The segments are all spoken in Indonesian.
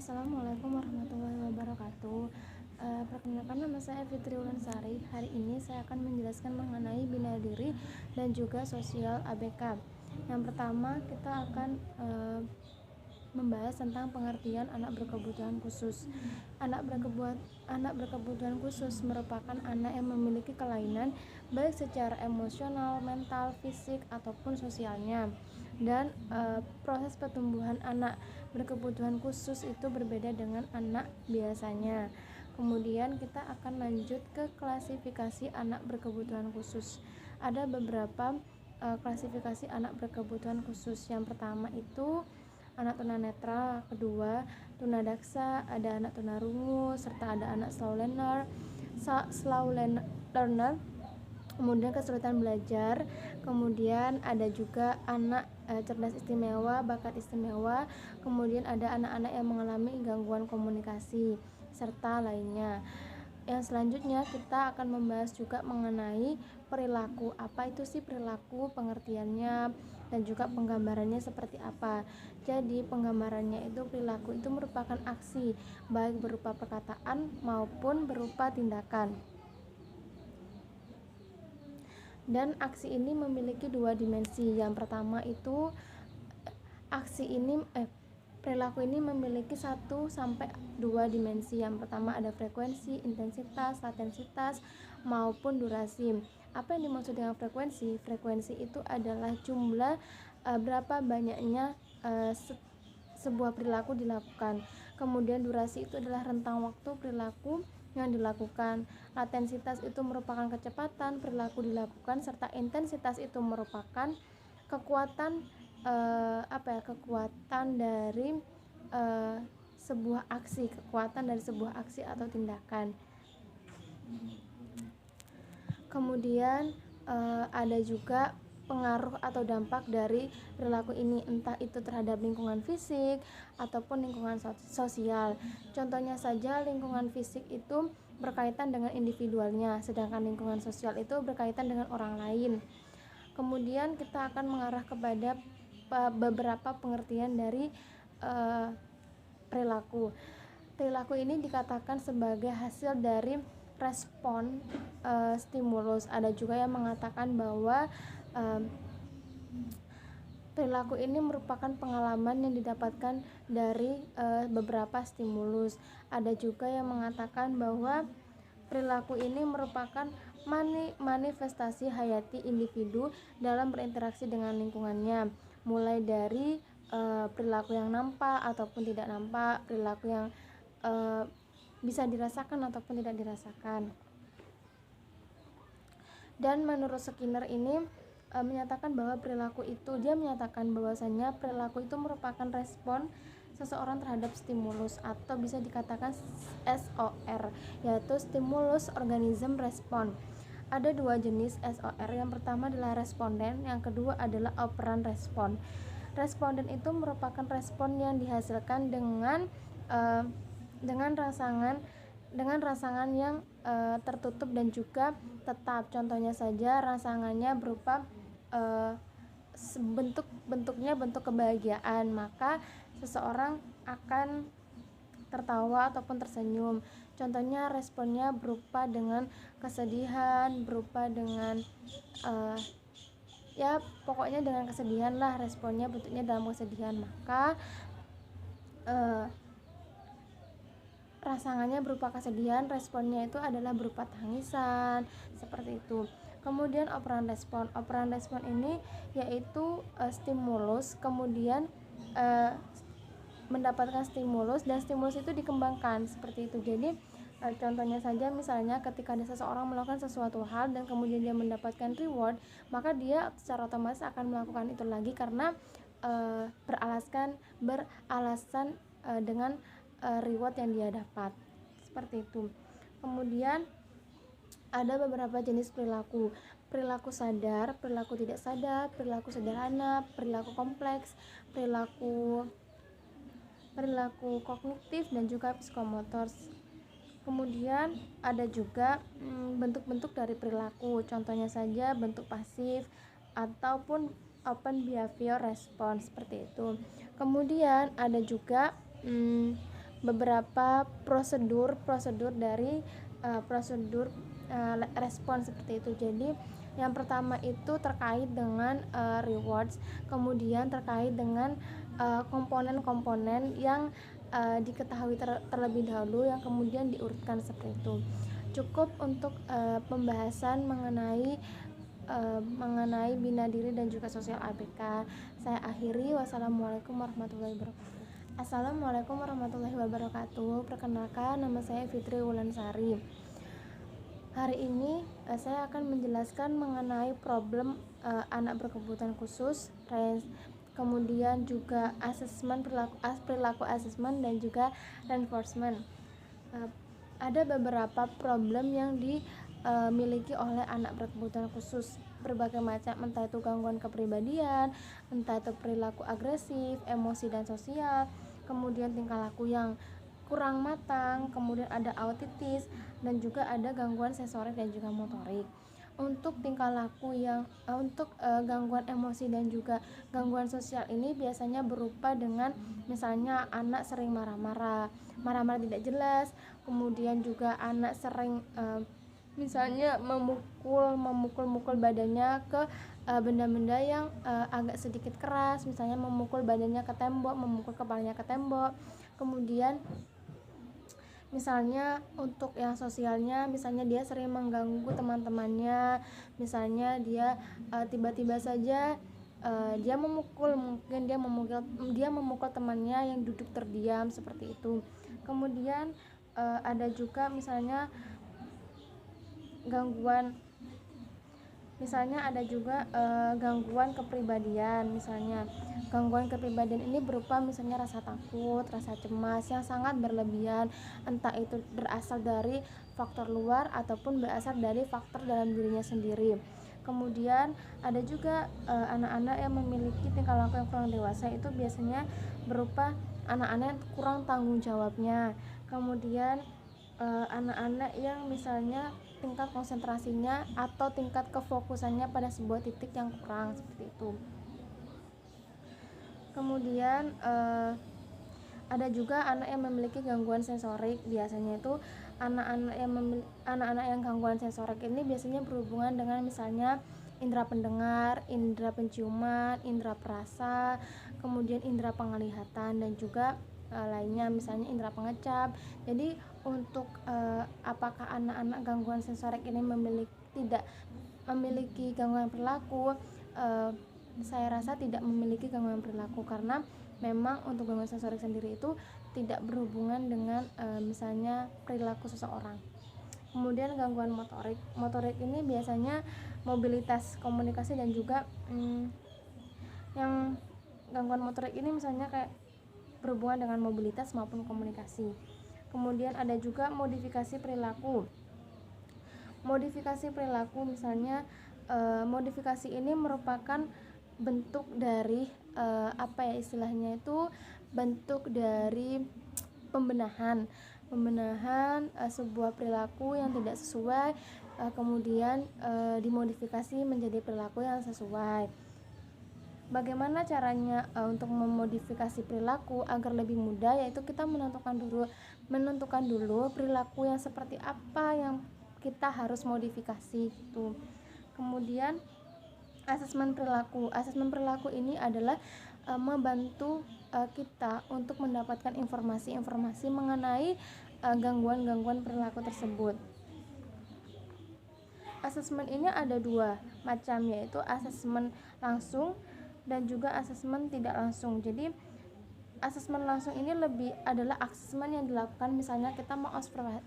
Assalamualaikum warahmatullahi wabarakatuh. Perkenalkan, nama saya Fitri Wulansari. Hari ini saya akan menjelaskan mengenai bina diri dan juga sosial ABK. Yang pertama, kita akan membahas tentang pengertian anak berkebutuhan khusus. Anak berkebutuhan khusus merupakan anak yang memiliki kelainan baik secara emosional, mental, fisik ataupun sosialnya. Dan proses pertumbuhan anak berkebutuhan khusus itu berbeda dengan anak biasanya. Kemudian kita akan lanjut ke klasifikasi anak berkebutuhan khusus. Ada beberapa klasifikasi anak berkebutuhan khusus. Yang pertama itu anak tunanetra, kedua tunadaksa, ada anak tunarungu, serta ada anak slow learner, kemudian kesulitan belajar, kemudian ada juga anak cerdas istimewa, bakat istimewa, kemudian ada anak-anak yang mengalami gangguan komunikasi, serta lainnya. Yang selanjutnya kita akan membahas juga mengenai perilaku. Apa itu sih perilaku, pengertiannya, dan juga penggambarannya seperti apa. Jadi penggambarannya itu perilaku itu merupakan aksi, baik berupa perkataan maupun berupa tindakan. Dan aksi ini memiliki dua dimensi. Yang pertama itu perilaku ini memiliki 1-2 dimensi. Yang pertama ada frekuensi, intensitas, latensitas, maupun durasi. Apa yang dimaksud dengan frekuensi? Frekuensi itu adalah jumlah berapa banyaknya sebuah perilaku dilakukan. Kemudian durasi itu adalah rentang waktu perilaku yang dilakukan. Latensitas itu merupakan kecepatan perilaku dilakukan, serta intensitas itu merupakan kekuatan dari sebuah aksi atau tindakan. Kemudian ada juga pengaruh atau dampak dari perilaku ini, entah itu terhadap lingkungan fisik ataupun lingkungan sosial. Contohnya saja, lingkungan fisik itu berkaitan dengan individualnya, sedangkan lingkungan sosial itu berkaitan dengan orang lain. Kemudian kita akan mengarah kepada beberapa pengertian dari perilaku. Perilaku ini dikatakan sebagai hasil dari respon stimulus. Ada juga yang mengatakan bahwa perilaku ini merupakan pengalaman yang didapatkan dari beberapa stimulus. Ada juga yang mengatakan bahwa perilaku ini merupakan manifestasi hayati individu dalam berinteraksi dengan lingkungannya, mulai dari perilaku yang nampak ataupun tidak nampak, perilaku yang bisa dirasakan ataupun tidak dirasakan. Dan menurut Skinner ini menyatakan bahwa dia menyatakan bahwasannya perilaku itu merupakan respon seseorang terhadap stimulus, atau bisa dikatakan SOR, yaitu stimulus organism respon. Ada dua jenis SOR. Yang pertama adalah responden, yang kedua adalah operan respon. Responden itu merupakan respon yang dihasilkan dengan rangsangan yang tertutup dan juga tetap. Contohnya saja, rangsangannya berupa bentuknya bentuk kebahagiaan, maka seseorang akan tertawa ataupun tersenyum. Contohnya responnya berupa dengan kesedihan, berupa dengan pokoknya dengan kesedihan lah, responnya bentuknya dalam kesedihan, maka rangsangannya berupa kesedihan, responnya itu adalah berupa tangisan, seperti itu. Kemudian operan respon ini yaitu stimulus, kemudian mendapatkan stimulus, dan stimulus itu dikembangkan, seperti itu. Jadi contohnya saja, misalnya ketika ada seseorang melakukan sesuatu hal dan kemudian dia mendapatkan reward, maka dia secara otomatis akan melakukan itu lagi karena beralasan dengan reward yang dia dapat, seperti itu. Kemudian ada beberapa jenis perilaku sadar, perilaku tidak sadar, perilaku sederhana, perilaku kompleks, perilaku kognitif, dan juga psikomotor. Kemudian ada juga bentuk-bentuk dari perilaku, contohnya saja bentuk pasif ataupun open behavior response, seperti itu. Kemudian ada juga beberapa prosedur dari respon seperti itu. Jadi yang pertama itu terkait dengan rewards, kemudian terkait dengan komponen-komponen yang diketahui terlebih dahulu yang kemudian diurutkan seperti itu. Cukup untuk pembahasan mengenai bina diri dan juga sosial ABK. Saya akhiri. Wassalamualaikum warahmatullahi wabarakatuh. Assalamualaikum warahmatullahi wabarakatuh. Perkenalkan, nama saya Fitri Wulansari. Hari ini saya akan menjelaskan mengenai problem anak berkebutuhan khusus, kemudian juga asesmen perilaku asesmen dan juga reinforcement. Ada beberapa problem yang dimiliki oleh anak berkebutuhan khusus, berbagai macam, entah itu gangguan kepribadian, entah itu perilaku agresif, emosi dan sosial, kemudian tingkah laku yang kurang matang, kemudian ada autistis dan juga ada gangguan sensorik dan juga motorik. Untuk tingkah laku yang gangguan emosi dan juga gangguan sosial ini biasanya berupa dengan misalnya anak sering marah-marah tidak jelas, kemudian juga anak sering misalnya memukul badannya ke benda-benda yang agak sedikit keras, misalnya memukul badannya ke tembok, memukul kepalanya ke tembok. Kemudian misalnya untuk yang sosialnya, misalnya dia sering mengganggu teman-temannya, misalnya dia tiba-tiba saja dia memukul temannya yang duduk terdiam seperti itu. Kemudian ada juga misalnya gangguan kepribadian. Misalnya gangguan kepribadian ini berupa misalnya rasa takut, rasa cemas yang sangat berlebihan, entah itu berasal dari faktor luar ataupun berasal dari faktor dalam dirinya sendiri. Kemudian ada juga anak-anak yang memiliki tingkah laku yang kurang dewasa, itu biasanya berupa anak-anak yang kurang tanggung jawabnya. Kemudian anak-anak yang misalnya tingkat konsentrasinya atau tingkat kefokusannya pada sebuah titik yang kurang seperti itu. Kemudian ada juga anak yang memiliki gangguan sensorik. Biasanya itu anak-anak yang gangguan sensorik ini biasanya berhubungan dengan misalnya indera pendengar, indera penciuman, indera perasa, kemudian indera penglihatan dan juga lainnya, misalnya indera pengecap. Jadi untuk apakah anak-anak gangguan sensorik ini tidak memiliki gangguan perilaku, saya rasa tidak memiliki gangguan perilaku, karena memang untuk gangguan sensorik sendiri itu tidak berhubungan dengan misalnya perilaku seseorang. Kemudian gangguan motorik ini biasanya mobilitas, komunikasi dan juga yang gangguan motorik ini misalnya kayak berhubungan dengan mobilitas maupun komunikasi. Kemudian ada juga modifikasi perilaku. Misalnya modifikasi ini merupakan bentuk dari bentuk dari pembenahan sebuah perilaku yang tidak sesuai, kemudian dimodifikasi menjadi perilaku yang sesuai. Bagaimana caranya untuk memodifikasi perilaku agar lebih mudah, yaitu kita menentukan dulu perilaku yang seperti apa yang kita harus modifikasi gitu. Kemudian asesmen perilaku ini adalah membantu kita untuk mendapatkan informasi mengenai gangguan perilaku tersebut. Asesmen ini ada dua macam, yaitu asesmen langsung dan juga asesmen tidak langsung. Jadi asesmen langsung ini adalah asesmen yang dilakukan misalnya kita mau observasi,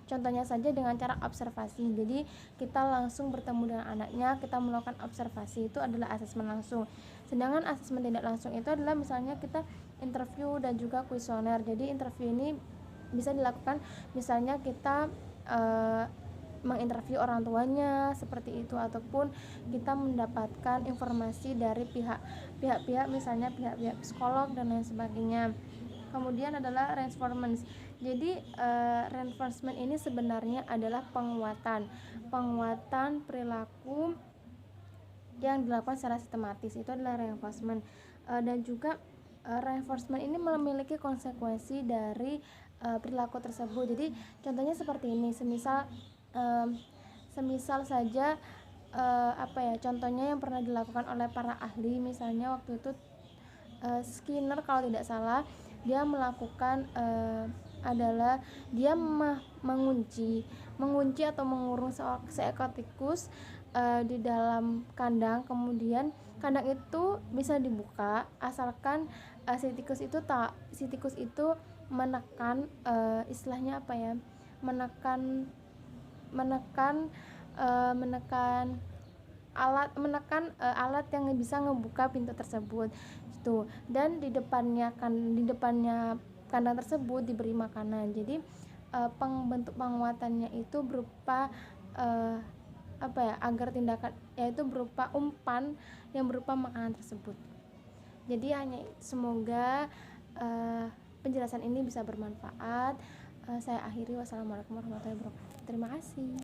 contohnya saja dengan cara observasi. Jadi kita langsung bertemu dengan anaknya, kita melakukan observasi, itu adalah asesmen langsung. Sedangkan asesmen tidak langsung itu adalah misalnya kita interview dan juga kuesioner. Jadi interview ini bisa dilakukan misalnya kita menginterview orang tuanya seperti itu, ataupun kita mendapatkan informasi dari pihak-pihak misalnya pihak-pihak psikolog dan lain sebagainya. Kemudian adalah reinforcement. Jadi reinforcement ini sebenarnya adalah penguatan perilaku yang dilakukan secara sistematis, itu adalah reinforcement. Dan juga Reinforcement ini memiliki konsekuensi dari perilaku tersebut. Jadi contohnya seperti ini, semisal saja contohnya yang pernah dilakukan oleh para ahli, misalnya waktu itu Skinner kalau tidak salah, dia melakukan adalah dia mengunci atau mengurung seekor tikus di dalam kandang, kemudian kandang itu bisa dibuka asalkan si tikus itu menekan istilahnya menekan alat yang bisa ngebuka pintu tersebut itu, dan di depannya kandang tersebut diberi makanan. Jadi bentuk penguatannya itu berupa agar tindakan yaitu berupa umpan yang berupa makanan tersebut. Jadi semoga penjelasan ini bisa bermanfaat. Saya akhiri. Wassalamualaikum warahmatullahi wabarakatuh. Terima kasih.